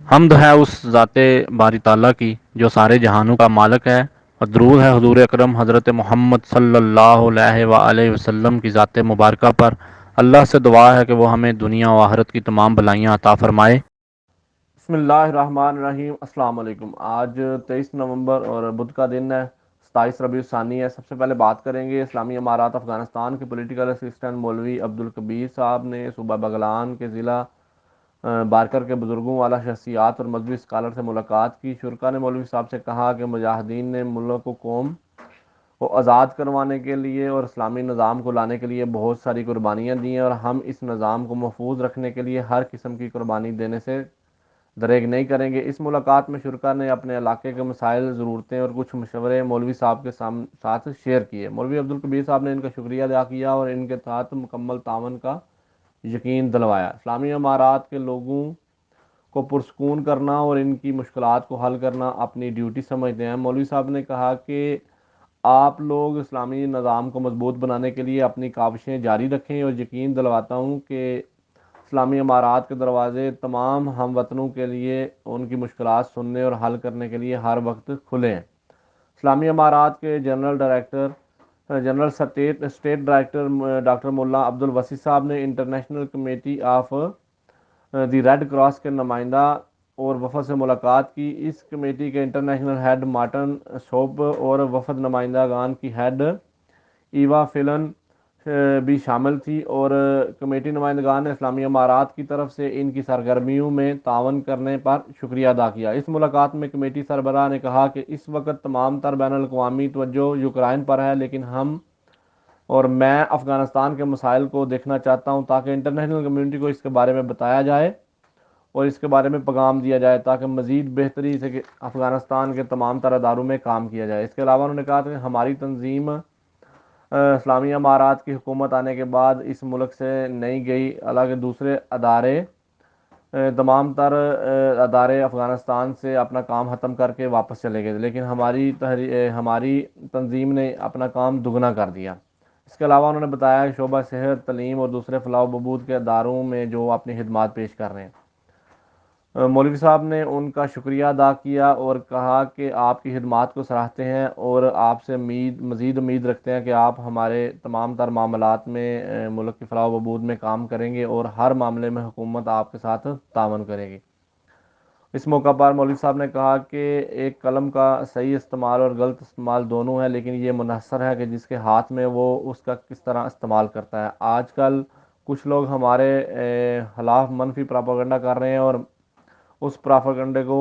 حمد ہے اس ذات باری تعالیٰ کی جو سارے جہانوں کا مالک ہے، اور درود ہے حضور اکرم حضرت محمد صلی اللہ علیہ وآلہ وسلم کی ذات مبارکہ پر۔ اللہ سے دعا ہے کہ وہ ہمیں دنیا و آخرت کی تمام بلائیاں عطا فرمائے۔ بسم اللہ الرحمن الرحیم۔ السلام علیکم۔ آج 23 نومبر اور بدھ کا دن ہے، 27 ربیع الثانی ہے۔ سب سے پہلے بات کریں گے اسلامی امارات افغانستان کے پولیٹیکل اسسٹنٹ مولوی عبدالکبیر صاحب نے صوبہ بغلان کے ضلع بارکر کے بزرگوں والا شخصیات اور مذہبی اسکالر سے ملاقات کی۔ شرکا نے مولوی صاحب سے کہا کہ مجاہدین نے ملک و قوم کو آزاد کروانے کے لیے اور اسلامی نظام کو لانے کے لیے بہت ساری قربانیاں دی ہیں، اور ہم اس نظام کو محفوظ رکھنے کے لیے ہر قسم کی قربانی دینے سے دریغ نہیں کریں گے۔ اس ملاقات میں شرکا نے اپنے علاقے کے مسائل، ضرورتیں اور کچھ مشورے مولوی صاحب کے ساتھ شیئر کیے۔ مولوی عبدالکبیر صاحب نے ان کا شکریہ ادا کیا اور ان کے ساتھ مکمل تعاون کا یقین دلوایا۔ اسلامی امارات کے لوگوں کو پرسکون کرنا اور ان کی مشکلات کو حل کرنا اپنی ڈیوٹی سمجھتے ہیں۔ مولوی صاحب نے کہا کہ آپ لوگ اسلامی نظام کو مضبوط بنانے کے لیے اپنی کاوشیں جاری رکھیں، اور یقین دلواتا ہوں کہ اسلامی امارات کے دروازے تمام ہم وطنوں کے لیے ان کی مشکلات سننے اور حل کرنے کے لیے ہر وقت کھلے ہیں۔ اسلامی امارات کے جنرل اسٹیٹ ڈائریکٹر ڈاکٹر ملا عبدالوسی صاحب نے International Committee of the Red Cross کے نمائندہ اور وفد سے ملاقات کی۔ اس کمیٹی کے انٹرنیشنل ہیڈ مارٹن شوپ اور وفد نمائندہ گان کی ہیڈ ایوا فلن بھی شامل تھی، اور کمیٹی نمائندگان نے اسلامی امارات کی طرف سے ان کی سرگرمیوں میں تعاون کرنے پر شکریہ ادا کیا۔ اس ملاقات میں کمیٹی سربراہ نے کہا کہ اس وقت تمام تر بین الاقوامی توجہ یوکرائن پر ہے، لیکن ہم اور میں افغانستان کے مسائل کو دیکھنا چاہتا ہوں تاکہ انٹرنیشنل کمیونٹی کو اس کے بارے میں بتایا جائے اور اس کے بارے میں پیغام دیا جائے تاکہ مزید بہتری سے افغانستان کے تمام تر اداروں میں کام کیا جائے۔ اس کے علاوہ انہوں نے کہا کہ ہماری تنظیم اسلامی امارات کی حکومت آنے کے بعد اس ملک سے نہیں گئی، حالانکہ دوسرے تمام تر ادارے افغانستان سے اپنا کام ختم کر کے واپس چلے گئے، لیکن ہماری تنظیم نے اپنا کام دگنا کر دیا۔ اس کے علاوہ انہوں نے بتایا کہ شعبہ صحت، تعلیم اور دوسرے فلاح و بہبود کے اداروں میں جو اپنی خدمات پیش کر رہے ہیں۔ مولوی صاحب نے ان کا شکریہ ادا کیا اور کہا کہ آپ کی خدمات کو سراہتے ہیں اور آپ سے مزید امید رکھتے ہیں کہ آپ ہمارے تمام تر معاملات میں ملک کی فلاح و بہبود میں کام کریں گے اور ہر معاملے میں حکومت آپ کے ساتھ تعاون کرے گی۔ اس موقع پر مولوی صاحب نے کہا کہ ایک قلم کا صحیح استعمال اور غلط استعمال دونوں ہے، لیکن یہ منحصر ہے کہ جس کے ہاتھ میں وہ اس کا کس طرح استعمال کرتا ہے۔ آج کل کچھ لوگ ہمارے خلاف منفی پراپیگنڈا کر رہے ہیں اور اس پراپیگنڈے کو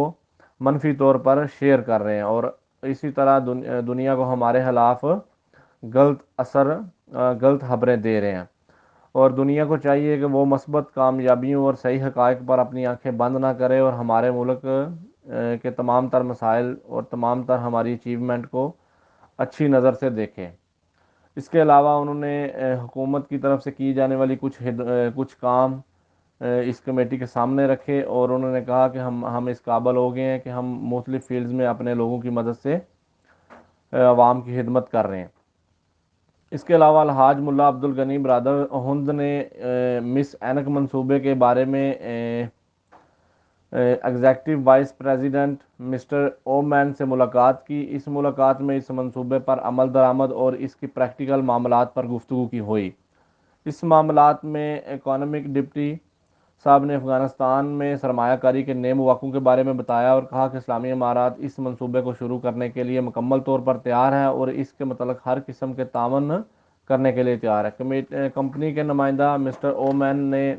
منفی طور پر شیئر کر رہے ہیں، اور اسی طرح دنیا کو ہمارے خلاف غلط خبریں دے رہے ہیں، اور دنیا کو چاہیے کہ وہ مثبت کامیابیوں اور صحیح حقائق پر اپنی آنکھیں بند نہ کرے اور ہمارے ملک کے تمام تر مسائل اور تمام تر ہماری اچیومنٹ کو اچھی نظر سے دیکھے۔ اس کے علاوہ انہوں نے حکومت کی طرف سے کی جانے والی کچھ کام اس کمیٹی کے سامنے رکھے، اور انہوں نے کہا کہ ہم اس قابل ہو گئے ہیں کہ ہم مختلف فیلڈز میں اپنے لوگوں کی مدد سے عوام کی خدمت کر رہے ہیں۔ اس کے علاوہ الحاج ملا عبدالغنی برادر ہند نے مس اینک منصوبے کے بارے میں ایگزیکٹو وائس پریزیڈنٹ مسٹر او مین سے ملاقات کی۔ اس ملاقات میں اس منصوبے پر عمل درآمد اور اس کی پریکٹیکل معاملات پر گفتگو کی ہوئی۔ اس معاملات میں اکانومک ڈپٹی صاحب نے افغانستان میں سرمایہ کاری کے نئے مواقع کے بارے میں بتایا اور کہا کہ اسلامی امارات اس منصوبے کو شروع کرنے کے لیے مکمل طور پر تیار ہے اور اس کے متعلق ہر قسم کے تعاون کرنے کے لیے تیار ہے۔ کمپنی کے نمائندہ مسٹر او مین نے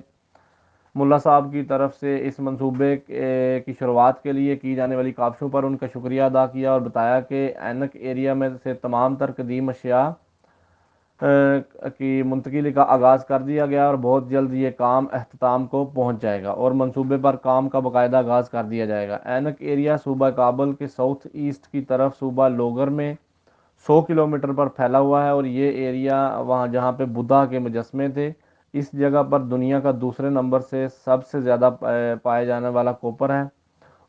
ملا صاحب کی طرف سے اس منصوبے کی شروعات کے لیے کی جانے والی کاوشوں پر ان کا شکریہ ادا کیا اور بتایا کہ اینک ایریا میں سے تمام تر قدیم اشیاء کی منتقلی کا آغاز کر دیا گیا اور بہت جلد یہ کام اختتام کو پہنچ جائے گا اور منصوبے پر کام کا باقاعدہ آغاز کر دیا جائے گا۔ اینک ایریا صوبہ کابل کے ساؤتھ ایسٹ کی طرف صوبہ لوگر میں 100 کلومیٹر پر پھیلا ہوا ہے، اور یہ ایریا وہاں جہاں پہ بدھا کے مجسمے تھے، اس جگہ پر دنیا کا دوسرے نمبر سے سب سے زیادہ پائے جانے والا کوپر ہے،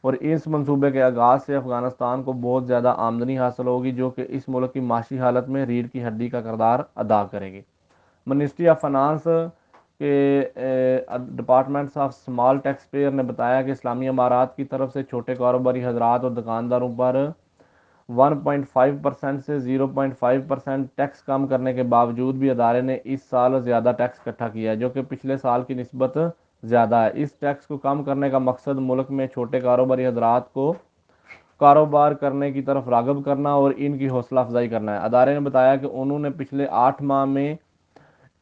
اور اس منصوبے کے آغاز سے افغانستان کو بہت زیادہ آمدنی حاصل ہوگی جو کہ اس ملک کی معاشی حالت میں ریڑھ کی ہڈی کا کردار ادا کرے گی۔ منسٹری آف فائنانس کہ departments of small taxpayer نے بتایا کہ اسلامی امارات کی طرف سے چھوٹے کاروباری حضرات اور دکانداروں پر 1.5% سے 0.5% ٹیکس کم کرنے کے باوجود بھی ادارے نے اس سال زیادہ ٹیکس اکٹھا کیا ہے، جو کہ پچھلے سال کی نسبت زیادہ ہے۔ اس ٹیکس کو کم کرنے کا مقصد ملک میں چھوٹے کاروباری حضرات کو کاروبار کرنے کی طرف راغب کرنا اور ان کی حوصلہ افزائی کرنا ہے۔ ادارے نے بتایا کہ انہوں نے پچھلے 8 ماہ میں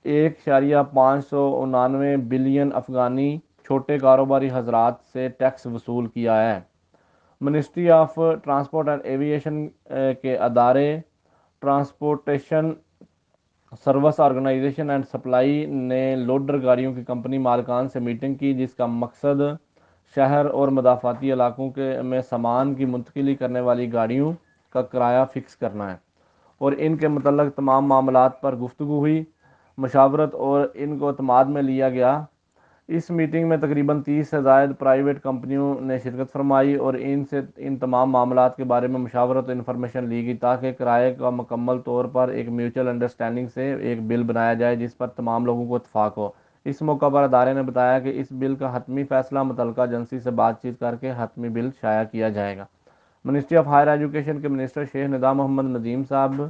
1.599 بلین افغانی چھوٹے کاروباری حضرات سے ٹیکس وصول کیا ہے۔ Ministry of Transport and Aviation کے ادارے transportation service organisation and supply نے لوڈر گاڑیوں کی کمپنی مالکان سے میٹنگ کی، جس کا مقصد شہر اور مضافاتی علاقوں میں سامان کی منتقلی کرنے والی گاڑیوں کا کرایہ فکس کرنا ہے اور ان کے متعلق تمام معاملات پر گفتگو ہوئی، مشاورت اور ان کو اعتماد میں لیا گیا۔ اس میٹنگ میں تقریباً 30 سے زائد پرائیویٹ کمپنیوں نے شرکت فرمائی اور ان سے ان تمام معاملات کے بارے میں مشاورت اور انفارمیشن لی گئی تاکہ کرائے کا مکمل طور پر ایک میوچل انڈرسٹینڈنگ سے ایک بل بنایا جائے جس پر تمام لوگوں کو اتفاق ہو۔ اس موقع پر ادارے نے بتایا کہ اس بل کا حتمی فیصلہ متعلقہ ایجنسی سے بات چیت کر کے حتمی بل شائع کیا جائے گا۔ منسٹری آف ہائر ایجوکیشن کے منسٹر شیخ ندا محمد ندیم صاحب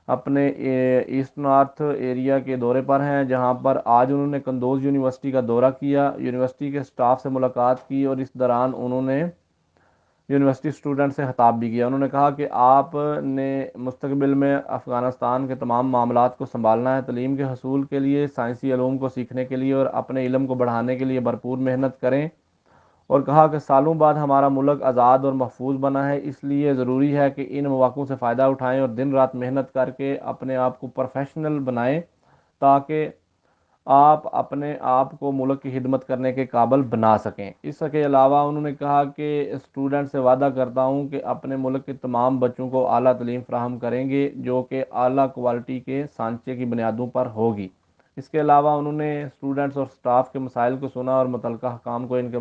اپنے ایسٹ نارتھ ایریا کے دورے پر ہیں، جہاں پر آج انہوں نے قندوز یونیورسٹی کا دورہ کیا، یونیورسٹی کے سٹاف سے ملاقات کی اور اس دوران انہوں نے یونیورسٹی اسٹوڈنٹ سے خطاب بھی کیا۔ انہوں نے کہا کہ آپ نے مستقبل میں افغانستان کے تمام معاملات کو سنبھالنا ہے، تعلیم کے حصول کے لیے، سائنسی علوم کو سیکھنے کے لیے اور اپنے علم کو بڑھانے کے لیے بھرپور محنت کریں، اور کہا کہ سالوں بعد ہمارا ملک آزاد اور محفوظ بنا ہے، اس لیے ضروری ہے کہ ان مواقع سے فائدہ اٹھائیں اور دن رات محنت کر کے اپنے آپ کو پروفیشنل بنائیں تاکہ آپ اپنے آپ کو ملک کی خدمت کرنے کے قابل بنا سکیں۔ اس کے علاوہ انہوں نے کہا کہ اسٹوڈنٹ سے وعدہ کرتا ہوں کہ اپنے ملک کے تمام بچوں کو اعلیٰ تعلیم فراہم کریں گے جو کہ اعلیٰ کوالٹی کے سانچے کی بنیادوں پر ہوگی۔ اس کے علاوہ انہوں نے اسٹوڈنٹس اور سٹاف کے مسائل کو سنا اور متعلقہ حکام کو ان کے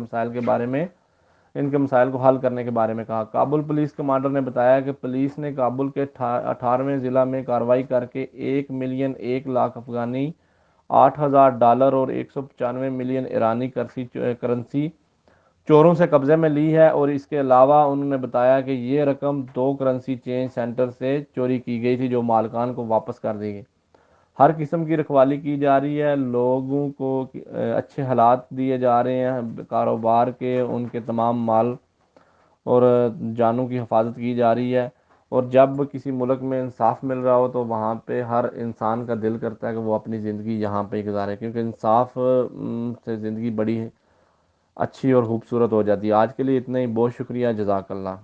مسائل کو حل کرنے کے بارے میں کہا۔ کابل پولیس کمانڈر نے بتایا کہ پولیس نے کابل کے 18ویں ضلع میں کارروائی کر کے 1,01,00,000 افغانی، $8,000 اور 195 ملین ایرانی کرنسی چوروں سے قبضے میں لی ہے، اور اس کے علاوہ انہوں نے بتایا کہ یہ رقم 2 کرنسی چینج سینٹر سے چوری کی گئی تھی جو مالکان کو واپس کر دی گئی۔ ہر قسم کی رکھوالی کی جا رہی ہے، لوگوں کو اچھے حالات دیے جا رہے ہیں، کاروبار کے ان کے تمام مال اور جانوں کی حفاظت کی جا رہی ہے، اور جب کسی ملک میں انصاف مل رہا ہو تو وہاں پہ ہر انسان کا دل کرتا ہے کہ وہ اپنی زندگی یہاں پہ گزارے، کیونکہ انصاف سے زندگی بڑی اچھی اور خوبصورت ہو جاتی ہے۔ آج کے لیے اتنا ہی، بہت شکریہ، جزاک اللہ۔